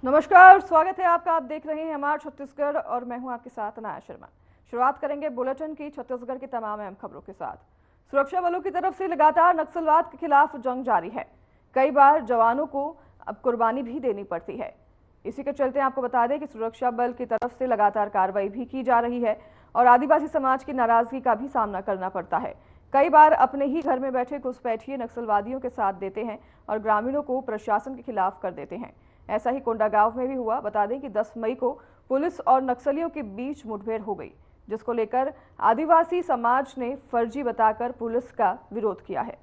नमस्कार, स्वागत है आपका। आप देख रहे हैं हमारा छत्तीसगढ़ और मैं हूं आपके साथ अनाया शर्मा। शुरुआत करेंगे बुलेटिन की छत्तीसगढ़ की तमाम अहम खबरों के साथ। सुरक्षा बलों की तरफ से लगातार नक्सलवाद के खिलाफ जंग जारी है। कई बार जवानों को अब कुर्बानी भी देनी पड़ती है। इसी के चलते आपको बता दें कि सुरक्षा बल की तरफ से लगातार कार्रवाई भी की जा रही है और आदिवासी समाज की नाराजगी का भी सामना करना पड़ता है। कई बार अपने ही घर में बैठे घुसपैठिए नक्सलवादियों के साथ देते हैं और ग्रामीणों को प्रशासन के खिलाफ कर देते हैं। ऐसा ही कोंडागांव में भी हुआ। बता दें कि 10 मई को पुलिस और नक्सलियों के बीच मुठभेड़ हो गई, जिसको लेकर आदिवासी समाज ने फर्जी बताकर पुलिस का विरोध किया है।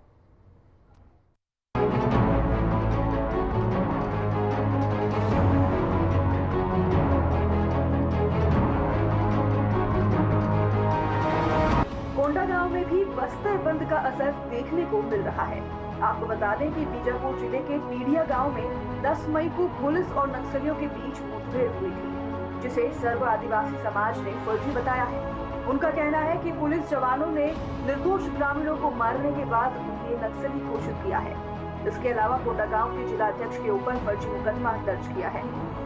कोंडागांव में भी बस्तर बंद का असर देखने को मिल रहा है। आपको बता दें कि बीजापुर जिले के पीडिया गांव में 10 मई को पुलिस और नक्सलियों के बीच मुठभेड़ हुई थी, जिसे सर्व आदिवासी समाज ने फर्जी बताया है। उनका कहना है कि पुलिस जवानों ने निर्दोष ग्रामीणों को मारने के बाद उन्हें नक्सली घोषित किया है। इसके अलावा कोंडागांव के जिलाध्यक्ष के ऊपर फर्जी मुकदमा दर्ज किया है।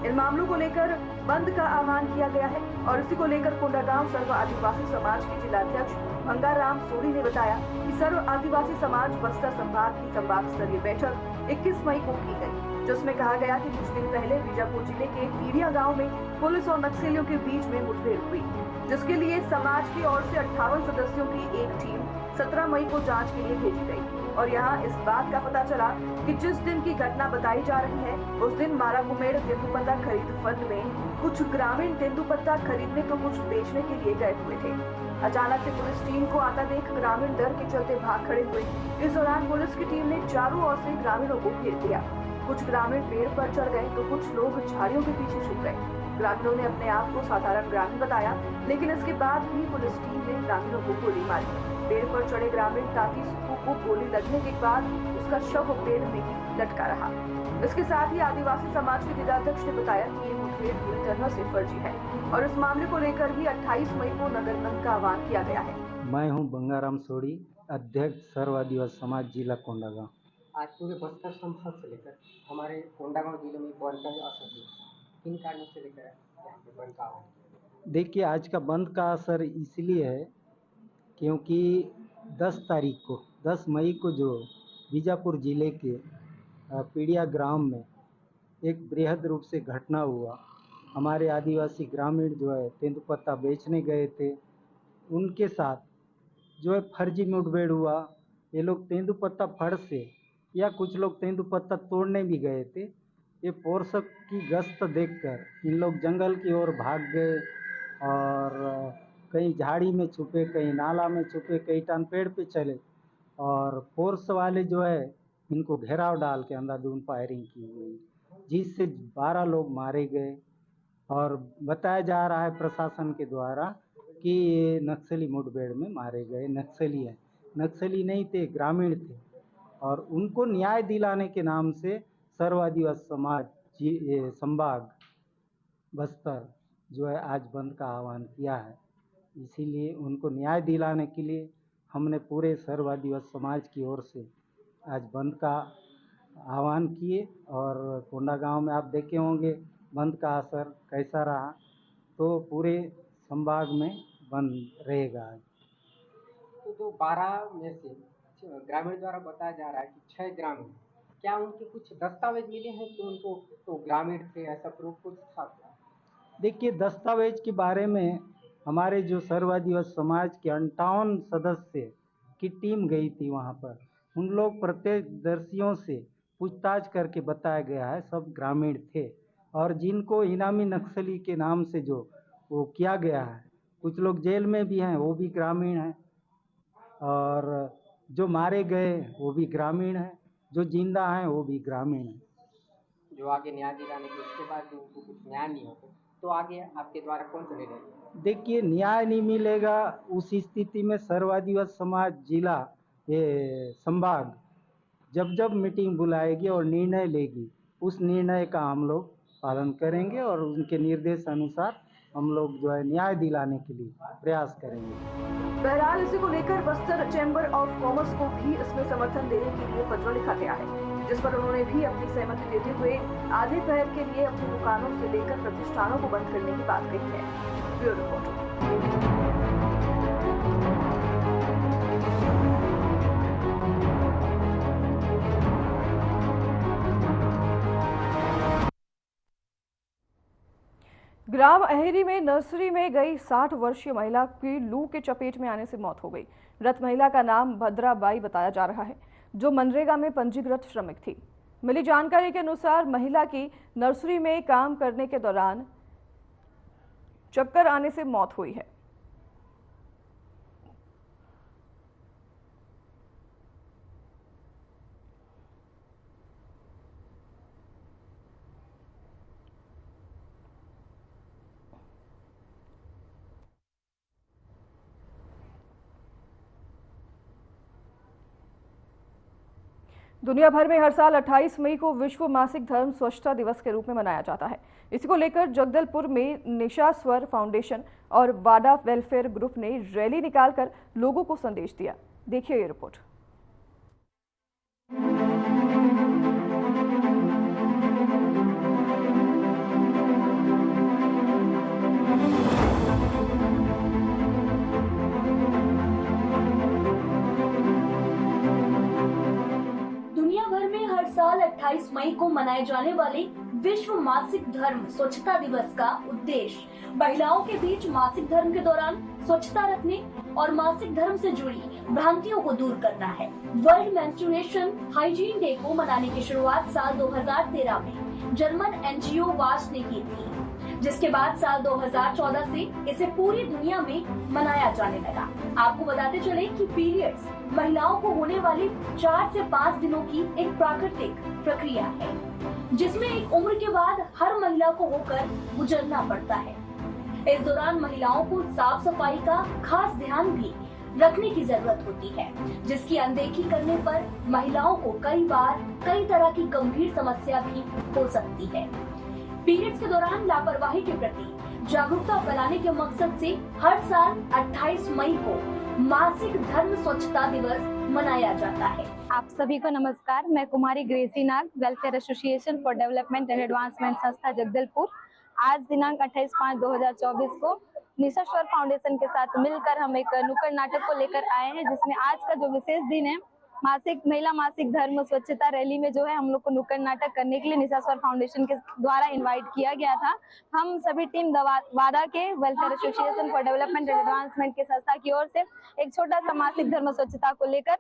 इन मामलों को लेकर बंद का आह्वान किया गया है और इसी को लेकर कोंडागांव सर्व आदिवासी समाज के जिलाध्यक्ष भंगाराम सोरी ने बताया कि सर्व आदिवासी समाज बस्तर संभाग की संभाग स्तरीय बैठक 21 मई को की गई, जिसमें कहा गया कि कुछ दिन पहले बीजापुर जिले के पीडिया गांव में पुलिस और नक्सलियों के बीच में मुठभेड़ हुई, जिसके लिए समाज की ओर से 58 सदस्यों की एक टीम 17 मई को जांच के लिए भेजी गई और यहां इस बात का पता चला कि जिस दिन की घटना बताई जा रही है उस दिन मारागुमेड़ तेंदुपत्ता खरीद फंड में कुछ ग्रामीण तेंदुपत्ता खरीदने तो कुछ बेचने के लिए गए हुए थे। अचानक से पुलिस टीम को आता देख ग्रामीण डर के चलते भाग खड़े हुए। इस दौरान पुलिस की टीम ने चारों ओर से ग्रामीणों को घेर लिया। कुछ ग्रामीण पेड़ पर चढ़ गए तो कुछ लोग झाड़ियों के पीछे छुप गए। ग्रामीणों ने अपने आप को साधारण ग्रामीण बताया, लेकिन इसके बाद भी पुलिस टीम ने ग्रामीणों को गोली मारी। पेड़ पर चढ़े ग्रामीण ताकि सुक्खू को गोली लगने के बाद उसका शव पेड़ में ही लटका रहा। इसके साथ ही आदिवासी समाज के जिलाध्यक्ष ने बताया कि ये मुठभेड़ पूरी तरह से फर्जी है और इस मामले को लेकर ही 28 मई को नगर बंद का आह्वान किया गया है। मैं हूं भंगाराम सोरी, अध्यक्ष सर्व आदिवासी समाज जिला कोंडागांव। आज पूरे बस्तर संसद से लेकर हमारे कोंडागांव जिले में बंद का असर है, किन कारणों से लेकर यहाँ पे बंद का आह्वान? देखिए, आज का बंद का असर इसलिए है क्योंकि 10 मई को जो बीजापुर जिले के पीडिया ग्राम में एक बृहद रूप से घटना हुआ। हमारे आदिवासी ग्रामीण जो है तेंदुपत्ता बेचने गए थे, उनके साथ जो है फर्जी मुठभेड़ हुआ। ये लोग तेंदुपत्ता फड़ से या कुछ लोग तेंदुपत्ता तोड़ने भी गए थे। ये पोरसक की गश्त देखकर इन लोग जंगल की ओर भाग गए और कहीं झाड़ी में छुपे, कहीं नाला में छुपे, कहीं टान पेड़ पे चले और फोर्स वाले जो है इनको घेराव डाल के अंधाधुंध फायरिंग की गई, जिससे 12 लोग मारे गए। और बताया जा रहा है प्रशासन के द्वारा कि ये नक्सली मुठभेड़ में मारे गए नक्सली हैं। नक्सली नहीं थे, ग्रामीण थे और उनको न्याय दिलाने के नाम से सर्व आदिवासी समाज संभाग बस्तर जो है आज बंद का आह्वान किया है। इसीलिए उनको न्याय दिलाने के लिए हमने पूरे सर्व आदिवासी समाज की ओर से आज बंद का आह्वान किए और कोंडागांव में आप देखे होंगे बंद का असर कैसा रहा, तो पूरे संभाग में बंद रहेगा आज। तो 12 में से ग्रामीण द्वारा बताया जा रहा है कि 6 ग्रामीण, क्या उनके कुछ दस्तावेज मिले हैं कि उनको तो ग्रामीण थे, ऐसा प्रूफ कुछ था? देखिए, दस्तावेज के बारे में हमारे जो सर्व आदिवासी समाज के 58 सदस्य की टीम गई थी वहाँ पर। उन लोग प्रत्यक्षदर्शियों से पूछताछ करके बताया गया है सब ग्रामीण थे और जिनको इनामी नक्सली के नाम से जो वो किया गया है, कुछ लोग जेल में भी हैं, वो भी ग्रामीण हैं और जो मारे गए वो भी ग्रामीण हैं, जो जिंदा हैं वो भी ग्रामीण हैं। जो आगे न्याय दिलाने के उसके बाद भी उनको कुछ न्याय नहीं होता तो आगे आपके द्वारा कौन सा निर्णय? देखिए, न्याय नहीं मिलेगा उस स्थिति में सर्व आदिवासी समाज जिला ये संभाग जब जब मीटिंग बुलाएगी और निर्णय लेगी, उस निर्णय का हम लोग पालन करेंगे और उनके निर्देश अनुसार हम लोग जो है न्याय दिलाने के लिए प्रयास करेंगे। बहरहाल इसी को लेकर बस्तर चैम्बर ऑफ कॉमर्स को भी इसमें समर्थन देने के लिए पत्र लिखा गया है। जिस पर उन्होंने भी अपनी सहमति देते हुए आधे पहर के लिए अपनी दुकानों से लेकर प्रतिष्ठानों को बंद करने की बात कही है। Bureau report. ग्राम अहेरी में नर्सरी में गई 60 वर्षीय महिला की लू के चपेट में आने से मौत हो गई। मृत महिला का नाम भद्राबाई बताया जा रहा है, जो मनरेगा में पंजीकृत श्रमिक थी। मिली जानकारी के अनुसार महिला की नर्सरी में काम करने के दौरान चक्कर आने से मौत हुई है। दुनिया भर में हर साल 28 मई को विश्व मासिक धर्म स्वच्छता दिवस के रूप में मनाया जाता है। इसी को लेकर जगदलपुर में निशा स्वर फाउंडेशन और वाडा वेलफेयर ग्रुप ने रैली निकालकर लोगों को संदेश दिया। देखिए ये रिपोर्ट। साल 28 मई को मनाए जाने वाले विश्व मासिक धर्म स्वच्छता दिवस का उद्देश्य महिलाओं के बीच मासिक धर्म के दौरान स्वच्छता रखने और मासिक धर्म से जुड़ी भ्रांतियों को दूर करना है। वर्ल्ड मेंस्ट्रुएशन हाइजीन डे को मनाने की शुरुआत साल 2013 में जर्मन एनजीओ वाश ने की थी, जिसके बाद साल 2014 से इसे पूरी दुनिया में मनाया जाने लगा। आपको बताते चले कि पीरियड्स महिलाओं को होने वाली 4 से 5 दिनों की एक प्राकृतिक प्रक्रिया है, जिसमें एक उम्र के बाद हर महिला को होकर गुजरना पड़ता है। इस दौरान महिलाओं को साफ सफाई का खास ध्यान भी रखने की जरूरत होती है, जिसकी अनदेखी करने पर महिलाओं को कई बार कई तरह की गंभीर समस्या भी हो सकती है। पीरियड्स के दौरान लापरवाही के प्रति जागरूकता फैलाने के मकसद से हर साल 28 मई को मासिक धर्म स्वच्छता दिवस मनाया जाता है। आप सभी को नमस्कार। मैं Kumari Gracy Nag, welfare association for development and advancement संस्था जगदलपुर। आज दिनांक 28/5/2024 को निशा स्वर फाउंडेशन के साथ मिलकर हम एक नुक्कड़ नाटक को लेकर आए हैं, जिसमें आज का जो विशेष दिन है महिला मासिक धर्म स्वच्छता रैली में जो है हम लोग को नुक्कड़ नाटक करने के लिए निशा स्वर फाउंडेशन के द्वारा इनवाइट किया गया था। हम सभी टीम वादा के welfare association for development and advancement की संस्था की ओर से एक छोटा सा मासिक धर्म स्वच्छता को लेकर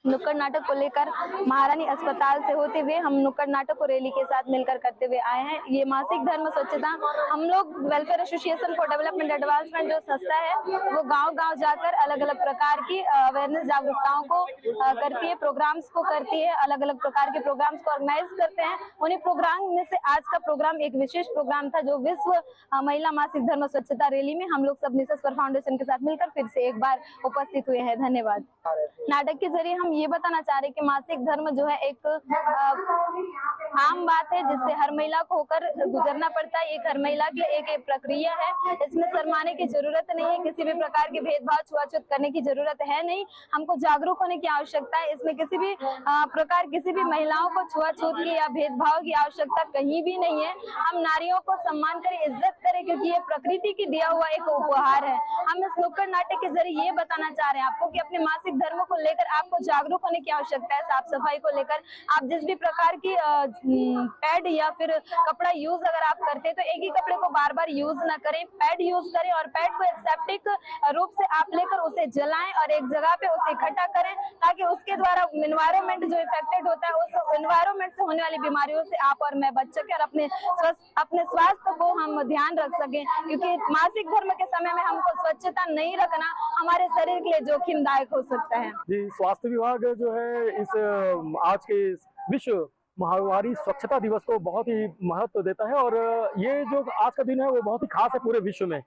नुक्कड़ नाटक को लेकर महारानी अस्पताल से होते हुए हम नुक्कड़ नाटक को रैली के साथ मिलकर करते हुए आए हैं। ये मासिक धर्म स्वच्छता हम लोग welfare association for development advancement जो संस्था है वो गांव-गांव जाकर अलग अलग प्रकार की अवेयरनेस जागरूकताओं को करती है, प्रोग्राम्स को करती है, अलग अलग प्रकार के प्रोग्राम्स को ऑर्गेनाइज करते हैं। उन्हीं प्रोग्राम में से आज का प्रोग्राम एक विशेष प्रोग्राम था, जो विश्व महिला मासिक धर्म स्वच्छता रैली में हम लोग सब निशा स्वर फाउंडेशन के साथ मिलकर फिर से एक बार उपस्थित हुए हैं। धन्यवाद। नाटक के जरिए हम ये बताना चाह रहे हैं कि मासिक धर्म जो है एक आम बात है, जिससे हर महिला को होकर गुजरना पड़ता है। एक हर महिला के एक प्रक्रिया है, इसमें शर्माने की जरूरत नहीं है, किसी भी प्रकार के भेदभाव छुआछूत करने की जरूरत है नहीं। हमको जागरूक होने की आवश्यकता है। इसमें किसी भी प्रकार किसी भी महिलाओं को छुआछूत की या भेदभाव की आवश्यकता कहीं भी नहीं है। हम नारियों को सम्मान करें, इज्जत करें, क्योंकि ये प्रकृति की दिया हुआ एक उपहार है। हम इस नुक्कड़ नाटक के जरिए ये बताना चाह रहे हैं आपको कि अपने मासिक धर्म को लेकर आपको जागरूक होने की आवश्यकता है। साफ सफाई को लेकर आप जिस भी प्रकार की पैड या फिर कपड़ा यूज अगर आप करते हैं तो एक ही कपड़े को बार बार यूज ना करें, पैड यूज करें और पैड को सेप्टिक रूप से आप लेकर उसे जलाएं और एक जगह पे उसे इकट्ठा करें, ताकि उसके द्वारा एनवायरमेंट जो इफेक्टेड होता है उस एनवायरमेंट से होने वाली बीमारियों से आप और मैं बच सके और अपने स्वास्थ्य को हम ध्यान रख सकें। क्योंकि मासिक धर्म के समय में हमको स्वच्छता नहीं रखना हमारे शरीर के लिए जोखिमदायक हो सकता है। जी, स्वास्थ्य विभाग जो है इस आज के विश्व महामारी स्वच्छता दिवस को बहुत ही महत्व देता है, और ये जो आज का दिन है वो बहुत ही खास है पूरे विश्व में।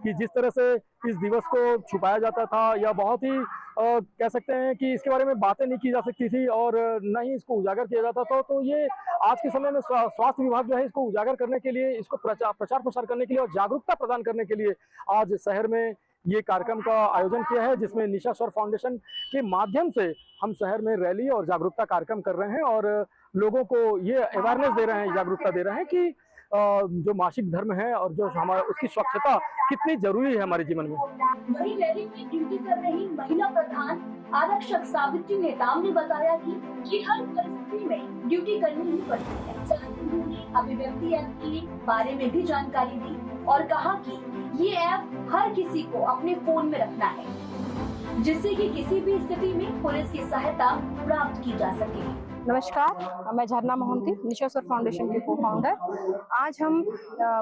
कि जिस तरह से इस दिवस को छुपाया जाता था या बहुत ही कह सकते हैं कि इसके बारे में बातें नहीं की जा सकती थी और न ही इसको उजागर किया जाता था, तो ये आज के समय में स्वास्थ्य विभाग जो है इसको उजागर करने के लिए, इसको प्रचार प्रसार करने के लिए और जागरूकता प्रदान करने के लिए आज शहर में ये कार्यक्रम का आयोजन किया है, जिसमें निशा स्वर फाउंडेशन के माध्यम से हम शहर में रैली और जागरूकता कार्यक्रम कर रहे हैं और लोगों को ये अवेयरनेस दे रहे हैं, जागरूकता दे रहे हैं कि जो मासिक धर्म है और जो हमारा उसकी स्वच्छता कितनी जरूरी है हमारे जीवन में। वहीं रैली में ड्यूटी कर रही महिला प्रधान आरक्षक सावित्री नेताम ने बताया कि हर परिस्थिति में ड्यूटी करनी ही पड़ती है। साथ ही उन्होंने अभिव्यक्ति ऐप के बारे में भी जानकारी दी और कहा कि ये ऐप हर किसी को अपने फोन में रखना है, जिससे कि किसी भी स्थिति में पुलिस की सहायता प्राप्त की जा सके। नमस्कार, मैं झरना मोहंती, निशा स्वर फाउंडेशन के को फाउंडर। आज हम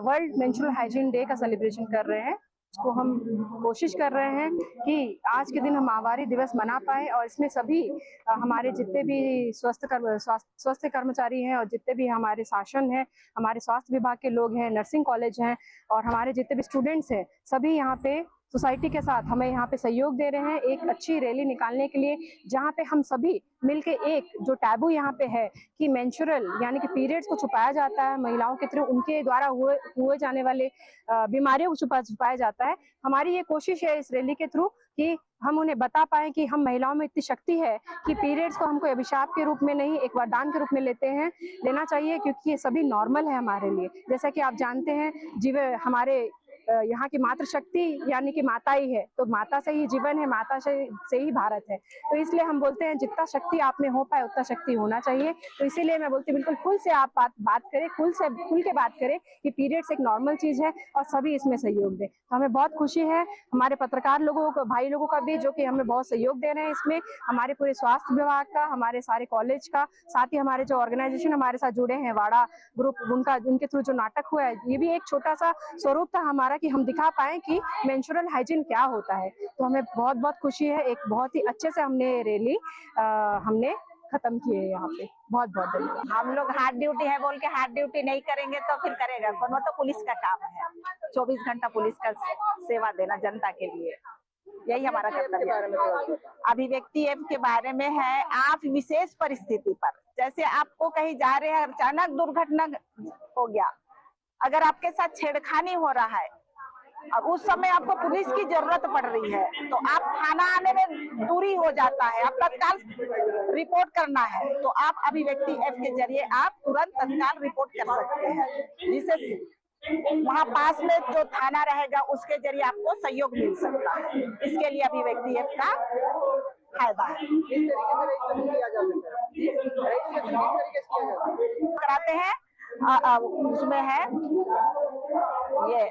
वर्ल्ड मेंस्ट्रुअल हाइजीन डे का सेलिब्रेशन कर रहे हैं। इसको हम कोशिश कर रहे हैं कि आज के दिन हम माहवारी दिवस मना पाए और इसमें सभी हमारे जितने भी स्वास्थ्य कर्मचारी हैं और जितने भी हमारे शासन है, हमारे स्वास्थ्य विभाग के लोग हैं, नर्सिंग कॉलेज हैं और हमारे जितने भी स्टूडेंट्स हैं, सभी यहाँ पे सोसाइटी के साथ हमें यहाँ पे सहयोग दे रहे हैं एक अच्छी रैली निकालने के लिए, जहाँ पे हम सभी मिलके एक जो टैबू यहाँ पे है कि मेंस्ट्रुअल यानी कि पीरियड्स को छुपाया जाता है, महिलाओं के थ्रू उनके द्वारा हुए जाने वाले बीमारियों को छुपाया जाता है। हमारी ये कोशिश है इस रैली के थ्रू कि हम उन्हें बता पाएं कि हम महिलाओं में इतनी शक्ति है कि पीरियड्स को हमको अभिशाप के रूप में नहीं, एक वरदान के रूप में लेना चाहिए, क्योंकि ये सभी नॉर्मल है हमारे लिए। जैसा कि आप जानते हैं, हमारे यहाँ की मातृशक्ति यानी कि माता ही है, तो माता से ही जीवन है, माता से ही भारत है। तो इसलिए हम बोलते हैं जितना शक्ति आप में हो पाए उतना शक्ति होना चाहिए। तो इसीलिए मैं बोलती हूँ बिल्कुल खुल से आप बात करें, खुल के बात करें कि पीरियड्स एक नॉर्मल चीज है और सभी इसमें सहयोग दें। तो हमें बहुत खुशी है हमारे पत्रकार लोगों को, भाई लोगों का भी, जो कि हमें बहुत सहयोग दे रहे हैं इसमें, हमारे पूरे स्वास्थ्य विभाग का, हमारे सारे कॉलेज का, साथ ही हमारे जो ऑर्गेनाइजेशन हमारे साथ जुड़े हैं, वाड़ा ग्रुप, उनके थ्रू जो नाटक हुआ है, ये भी एक छोटा सा स्वरूप था हमारा कि हम दिखा पाए कि मेंस्ट्रुअल हाइजीन क्या होता है। तो हमें बहुत बहुत खुशी है, एक बहुत ही अच्छे से हमने रैली हमने खत्म की है यहाँ पे। बहुत बहुत धन्यवाद। हम लोग हार्ड ड्यूटी है बोल के हार्ड ड्यूटी नहीं करेंगे तो फिर करेगा कौन? वो तो पुलिस का काम है, 24 घंटा पुलिस का सेवा देना जनता के लिए, यही हमारा कर्तव्य है। अभिव्यक्ति ऐप के बारे में है, आप विशेष परिस्थिति पर, जैसे आपको कहीं जा रहे हैं, अचानक दुर्घटना हो गया, अगर आपके साथ छेड़खानी हो रहा है और उस समय आपको पुलिस की जरूरत पड़ रही है, तो आप थाना आने में दूरी हो जाता है, आप तत्काल रिपोर्ट करना है, तो आप अभिव्यक्ति ऐप के जरिए आप तुरंत तत्काल रिपोर्ट कर सकते हैं, जिससे वहाँ पास में जो थाना रहेगा उसके जरिए आपको सहयोग मिल सकता है। इसके लिए अभिव्यक्ति ऐप का फायदा है। कराते हैं, उसमें है ये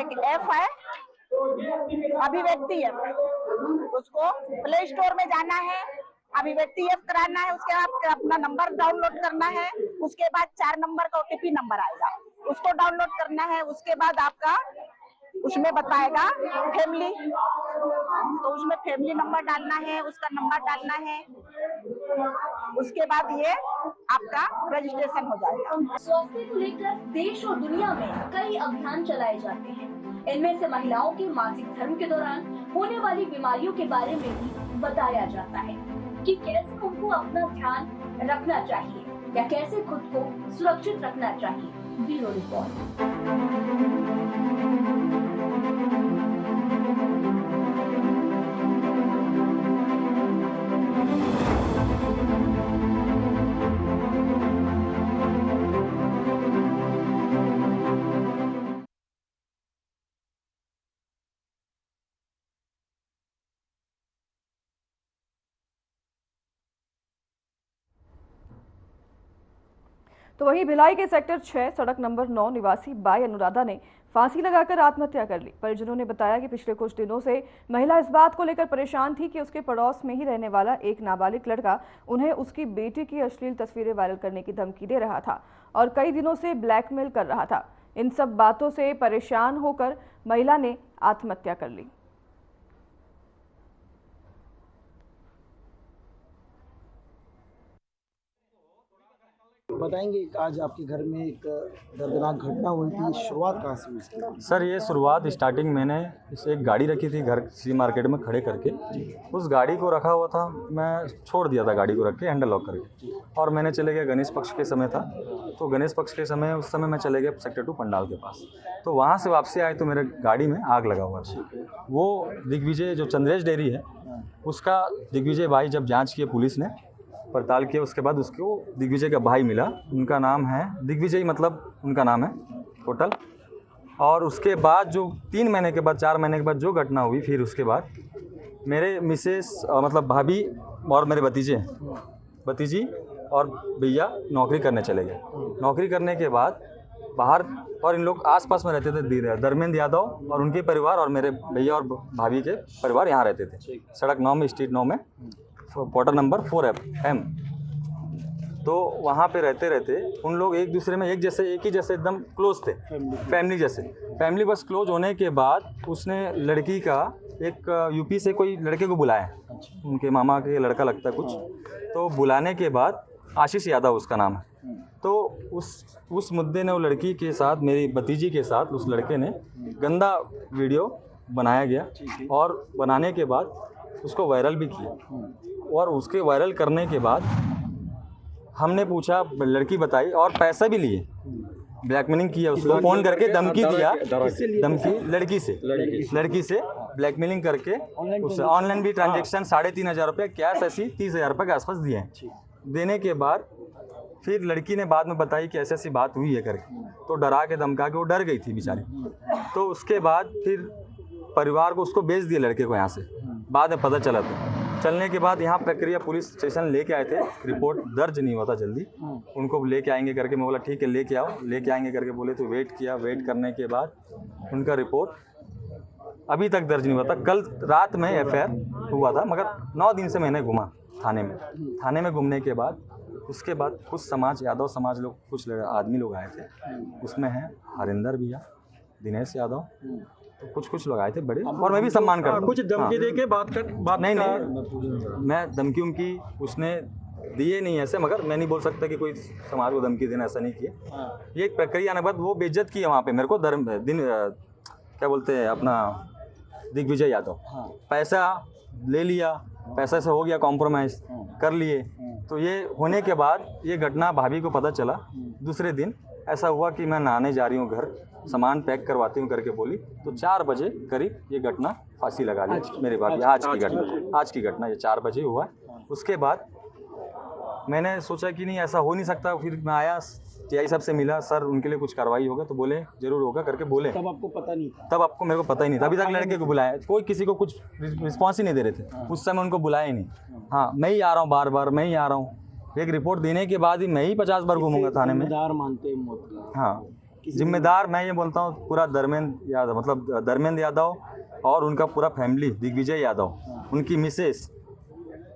एक ऐप है अभिव्यक्ति ऐप, उसको प्ले स्टोर में जाना है, अभिव्यक्ति ऐप कराना है, उसके बाद अपना नंबर डाउनलोड करना है, उसके बाद 4 नंबर का OTP नंबर आएगा, उसको डाउनलोड करना है, उसके बाद आपका उसमें बताएगा फैमिली, तो उसमें फैमिली नंबर डालना है, उसका नंबर डालना है, उसके बाद ये आपका रजिस्ट्रेशन हो जाएगा। स्वास्थ्य को लेकर देश और दुनिया में कई अभियान चलाए जाते हैं। इनमें से महिलाओं के मासिक धर्म के दौरान होने वाली बीमारियों के बारे में भी बताया जाता है कि कैसे उनको अपना ध्यान रखना चाहिए या कैसे खुद को सुरक्षित रखना चाहिए। Bureau report. तो वहीं भिलाई के सेक्टर 6 सड़क नंबर 9 निवासी बाई अनुराधा ने फांसी लगाकर आत्महत्या कर ली। परिजनों ने बताया कि पिछले कुछ दिनों से महिला इस बात को लेकर परेशान थी कि उसके पड़ोस में ही रहने वाला एक नाबालिग लड़का उन्हें उसकी बेटी की अश्लील तस्वीरें वायरल करने की धमकी दे रहा था और कई दिनों से ब्लैकमेल कर रहा था। इन सब बातों से परेशान होकर महिला ने आत्महत्या कर ली। बताएंगे आज आपके घर में एक दर्दनाक घटना हुई थी, शुरुआत कहाँ से हुई इसकी? सर ये शुरुआत स्टार्टिंग मैंने एक गाड़ी रखी थी घर सी मार्केट में खड़े करके, उस गाड़ी को रखा हुआ था, मैं छोड़ दिया था गाड़ी को रख के हैंडल लॉक करके, और मैंने चले गया गणेश पक्ष के समय था, तो गणेश पक्ष के समय उस समय मैं चले गया सेक्टर 2 पंडाल के पास, तो वहाँ से वापसी आए तो मेरे गाड़ी में आग लगा हुआ था। वो दिग्विजय जो चंद्रेश डेयरी है उसका दिग्विजय भाई जब जाँच किए पुलिस ने पड़ताल किया, उसके बाद उसको दिग्विजय का भाई मिला, उनका नाम है दिग्विजय, मतलब उनका नाम है टोटल। और उसके बाद जो 3 महीने के बाद 4 महीने के बाद जो घटना हुई, फिर उसके बाद मेरे मिसेस मतलब भाभी और मेरे भतीजी और भैया नौकरी करने चले गए। नौकरी करने के बाद बाहर, और इन लोग आसपास में रहते थे, धर्मेंद्र यादव और उनके परिवार और मेरे भैया और भाभी के परिवार यहाँ रहते थे, सड़क 9 में स्ट्रीट 9 में क्वार्टर नंबर 4M। तो वहाँ पे रहते रहते उन लोग एक दूसरे में एक ही जैसे एकदम क्लोज थे, फैमिली जैसे। फैमिली बस क्लोज होने के बाद उसने लड़की का एक यूपी से कोई लड़के को बुलाया, उनके मामा के लड़का लगता है कुछ, तो बुलाने के बाद आशीष यादव उसका नाम है, तो उस मुद्दे ने वो लड़की के साथ, मेरी भतीजी के साथ उस लड़के ने गंदा वीडियो बनाया गया, और बनाने के बाद उसको वायरल भी किया, और उसके वायरल करने के बाद हमने पूछा, लड़की बताई और पैसा भी लिए, ब्लैकमेलिंग किया, उसको फ़ोन करके धमकी दिया, धमकी लड़की से ब्लैकमेलिंग करके उसे ऑनलाइन भी ट्रांजेक्शन 3,500 रुपये, कैश ऐसी 30,000 रुपये के आसपास दिए हैं। देने के बाद फिर लड़की ने बाद में बताई कि ऐसी ऐसी बात हुई है करके, तो डरा के धमका के वो डर गई थी बेचारी। तो उसके बाद फिर परिवार को उसको बेच दिया लड़के को यहाँ से, बाद में पता चला। तो चलने के बाद यहाँ प्रक्रिया पुलिस स्टेशन लेके आए थे, रिपोर्ट दर्ज नहीं हुआ था जल्दी, उनको लेके आएंगे करके मैं बोला ठीक है लेके आओ, लेके आएंगे करके बोले, तो वेट किया, वेट करने के बाद उनका रिपोर्ट अभी तक दर्ज नहीं हुआ था। कल रात में FIR हुआ था, मगर 9 दिन से मैंने घूमा थाने में घूमने के बाद उसके बाद कुछ समाज, यादव समाज लोग, कुछ आदमी लोग आए थे, उसमें हैं हरिंदर भैया, दिनेश यादव, तो कुछ लोग आए थे बड़े, और मैं भी सम्मान करता हूँ। कुछ धमकी दे के बात नहीं, मैं धमकी उनकी उसने दिए नहीं ऐसे, मगर मैं नहीं बोल सकता कि कोई समाज को धमकी देना, ऐसा नहीं किया। ये एक प्रक्रिया आने के बाद वो बेइज्जत की है वहाँ पे मेरे को, क्या बोलते हैं अपना दिग्विजय यादव, पैसा ले लिया, पैसा से हो गया कॉम्प्रोमाइज़ कर लिए। तो ये होने के बाद ये घटना भाभी को पता चला, दूसरे दिन ऐसा हुआ कि मैं नहाने जा रही हूँ घर, सामान पैक करवाती हूँ करके बोली, तो 4 बजे करीब ये घटना फांसी लगा ली मेरे भाभी। आज की घटना ये 4 बजे हुआ। उसके बाद मैंने सोचा कि नहीं ऐसा हो नहीं सकता, फिर मैं आया, TI साहब से मिला, सर उनके लिए कुछ कार्रवाई होगा, तो बोले जरूर होगा करके बोले। तब आपको पता नहीं था? तब आपको मेरे को पता ही नहीं था, अभी तक लड़के को बुलाया, कोई किसी को कुछ रिस्पॉन्स ही नहीं दे रहे थे उस समय, उनको बुलाया ही नहीं। हाँ, मैं ही आ रहा हूँ, बार मैं ही आ रहा हूँ, एक रिपोर्ट देने के बाद ही मैं ही 50 बार घूमूंगा थाने में। जिम्मेदार मानते हैं मौत का? हाँ, जिम्मेदार मैं ये बोलता हूँ पूरा धर्मेंद्र यादव और उनका पूरा फैमिली, दिग्विजय यादव, उनकी मिसेस,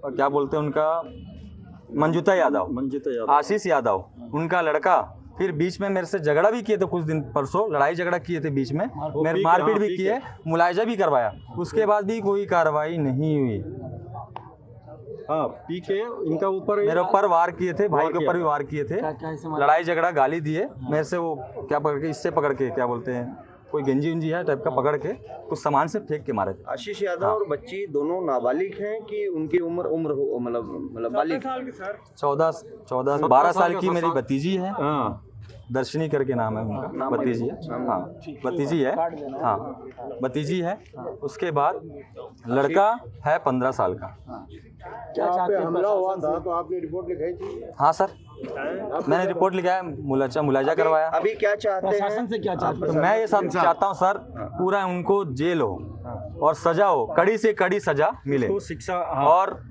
और क्या बोलते हैं उनका मंजुता यादव, आशीष यादव, उनका लड़का, फिर बीच में मेरे से झगड़ा भी किए थे कुछ दिन, परसों लड़ाई झगड़ा किए थे बीच में, मेरे मारपीट भी किए, मुलायजा भी करवाया, उसके बाद भी कोई कार्रवाई नहीं हुई। हाँ, पी के इनका ऊपर, मेरे ऊपर वार किए थे, भाई के ऊपर भी वार किए थे, लड़ाई झगड़ा, गाली दिए मेरे से, वो क्या पकड़ के, इससे पकड़ के, क्या बोलते हैं, कोई गंजी उंजी है टाइप का पकड़ के कुछ सामान से फेंक के मारे थे। आशीष यादव और बच्ची दोनों नाबालिग हैं कि उनकी उम्र हो, मतलब बालिग? 12 साल की मेरी भतीजी है, दर्शनी करके नाम है उनका, भतीजी है। हाँ, भतीजी है। हाँ, भतीजी है। उसके बाद लड़का है 15 साल का। क्या पे हमला हुआ था तो आपने रिपोर्ट लिखाई थी? हाँ सर, मैंने रिपोर्ट लिखाया, मुलाजा करवाया। अभी क्या चाहते हैं? प्रशासन से क्या चाहते हैं? तो मैं ये सब चाहता हूँ सर, पूरा उनको जेल हो और सजा हो, कड़ी से कड़ी सजा मिले, शिक्षा, और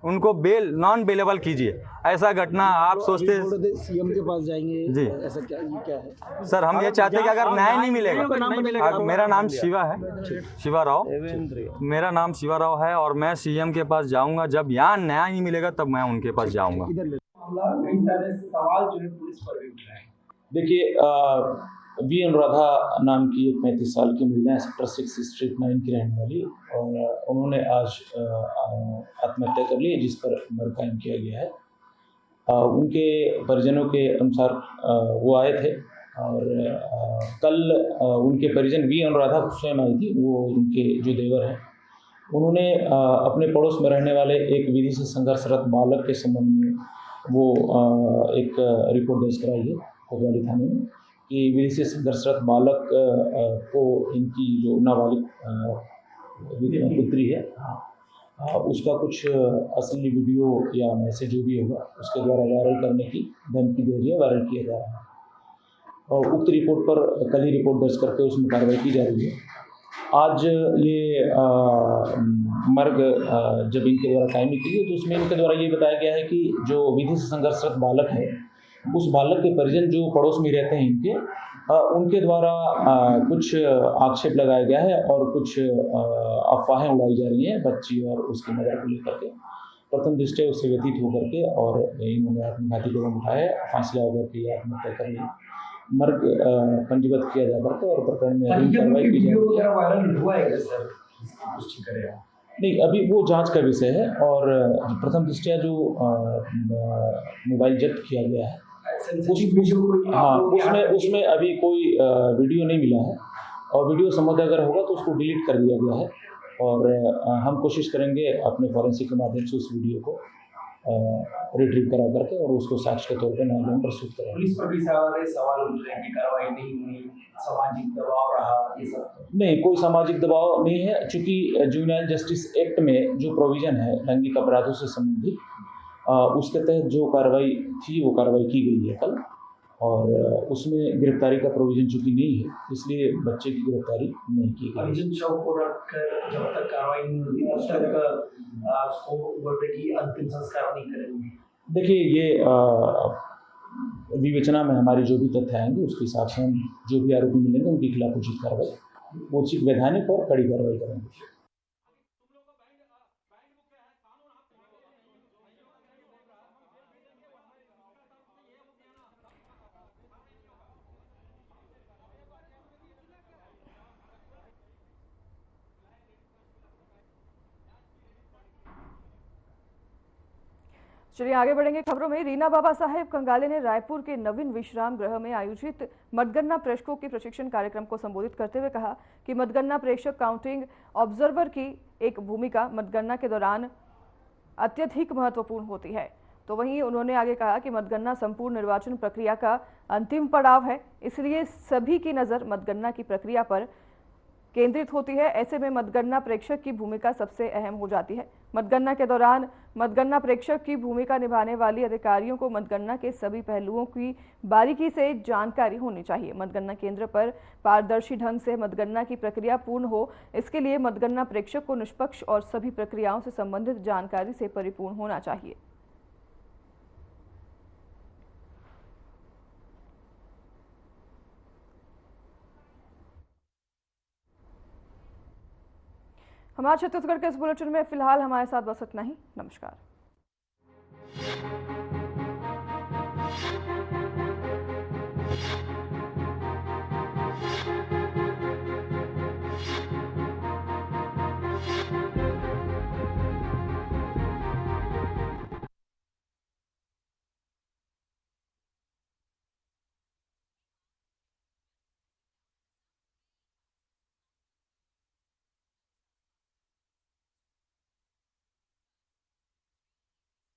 उनको बेल नॉन बेलेबल कीजिए। ऐसा घटना आप सोचते सीएम के पास जाएंगे जी? ऐसा क्या, ये क्या है सर? हम ये चाहते हैं कि अगर न्याय नहीं मिलेगा, मेरा नाम शिवा है, शिवा राव, मेरा नाम शिवा राव है, और मैं CM के पास जाऊंगा, जब यहाँ न्याय नहीं मिलेगा तब मैं उनके पास जाऊंगा। कई सारे सवाल जो है पुलिस पर भी उठ रहे हैं। देखिए, वी अनुराधा नाम की एक 35 साल की महिला है, सेक्टर 6 स्ट्रीट 9 की रहने वाली, और उन्होंने आज आत्महत्या कर ली, जिस पर मर्डर कायम किया गया है। उनके परिजनों के अनुसार वो आए थे और कल उनके परिजन वी अनुराधा स्वयं आई थी। वो उनके जो देवर हैं उन्होंने अपने पड़ोस में रहने वाले एक विधि से संघर्षरत बालक के संबंध में वो एक रिपोर्ट दर्ज कराई है कोतवाली थाने में कि विधि से संघर्षरत बालक को इनकी जो नाबालिग पुत्री है उसका कुछ असली वीडियो या मैसेज जो भी होगा उसके द्वारा वायरल करने की धमकी दे रही है, वायरल किया जा रहा है और उक्त रिपोर्ट पर कल ही रिपोर्ट दर्ज करके उसमें कार्रवाई की जा रही है। आज ये मर्ग जब इनके द्वारा कायमी की गई तो उसमें इनके द्वारा ये बताया गया है कि जो विधि से संघर्षरत बालक है उस बालक के परिजन जो पड़ोस में रहते हैं इनके उनके द्वारा कुछ आक्षेप लगाया गया है और कुछ अफवाहें उड़ाई जा रही हैं बच्ची और उसकी मदर को लेकर के। प्रथम दृष्टया उससे व्यतीत होकर के और इन्होंने आत्मघाती कदम उठाया, फांसला होकर के आत्महत्या कर ली। मर्ग पंजीबद्ध किया जा करके और प्रकरण में अग्रिम कार्रवाई की जाएगी। नहीं, अभी वो जांच का विषय है और प्रथम दृष्टया जो मोबाइल जब्त किया गया है उसमें अभी कोई वीडियो नहीं मिला है और वीडियो संबंध अगर होगा तो उसको डिलीट कर दिया गया है और हम कोशिश करेंगे अपने फॉरेंसिक के माध्यम से उस वीडियो को रिट्रीव करा करके और उसको साक्ष्य के तौर पर न्यायालय में प्रस्तुत करेंगे। पुलिस पर भी सवाल उठ रहे हैं कि कार्रवाई नहीं हुई, सामाजिक दबाव रहा, ये सब नहीं, कोई सामाजिक दबाव नहीं है चूँकि जुवेनाइल जस्टिस एक्ट में जो प्रोविज़न है लैंगिक अपराधों से संबंधित उसके तहत जो कार्रवाई थी वो कार्रवाई की गई है कल और उसमें गिरफ्तारी का प्रोविज़न चूँकि नहीं है इसलिए बच्चे की गिरफ्तारी नहीं की गई। परिजन शव को रखकर जब तक कार्रवाई नहीं होती तब तक उसको बोलते कि अंतिम संस्कार नहीं करेंगे। देखिए ये विवेचना में हमारी जो भी तथ्य आएंगे उसके हिसाब से हम जो भी आरोपी मिलेंगे उनके खिलाफ उचित कार्रवाई, उचित वैधानिक और कड़ी कार्रवाई करेंगे। चलिए आगे बढ़ेंगे खबरों में। रीना बाबा साहेब कंगाले ने रायपुर के नवीन विश्राम गृह में आयोजित मतगणना प्रेक्षकों के प्रशिक्षण कार्यक्रम को संबोधित करते हुए कहा कि मतगणना प्रेक्षक काउंटिंग ऑब्जर्वर की एक भूमिका मतगणना के दौरान अत्यधिक महत्वपूर्ण होती है। तो वहीं उन्होंने आगे कहा कि मतगणना संपूर्ण निर्वाचन प्रक्रिया का अंतिम पड़ाव है, इसलिए सभी की नज़र मतगणना की प्रक्रिया पर केंद्रित होती है। ऐसे में मतगणना प्रेक्षक की भूमिका सबसे अहम हो जाती है। मतगणना के दौरान मतगणना प्रेक्षक की भूमिका निभाने वाली अधिकारियों को मतगणना के सभी पहलुओं की बारीकी से जानकारी होनी चाहिए। मतगणना केंद्र पर पारदर्शी ढंग से मतगणना की प्रक्रिया पूर्ण हो, इसके लिए मतगणना प्रेक्षक को निष्पक्ष और सभी प्रक्रियाओं से संबंधित जानकारी से परिपूर्ण होना चाहिए। हमारे छत्तीसगढ़ के इस बुलेटिन में फिलहाल हमारे साथ बस इतना ही। नमस्कार।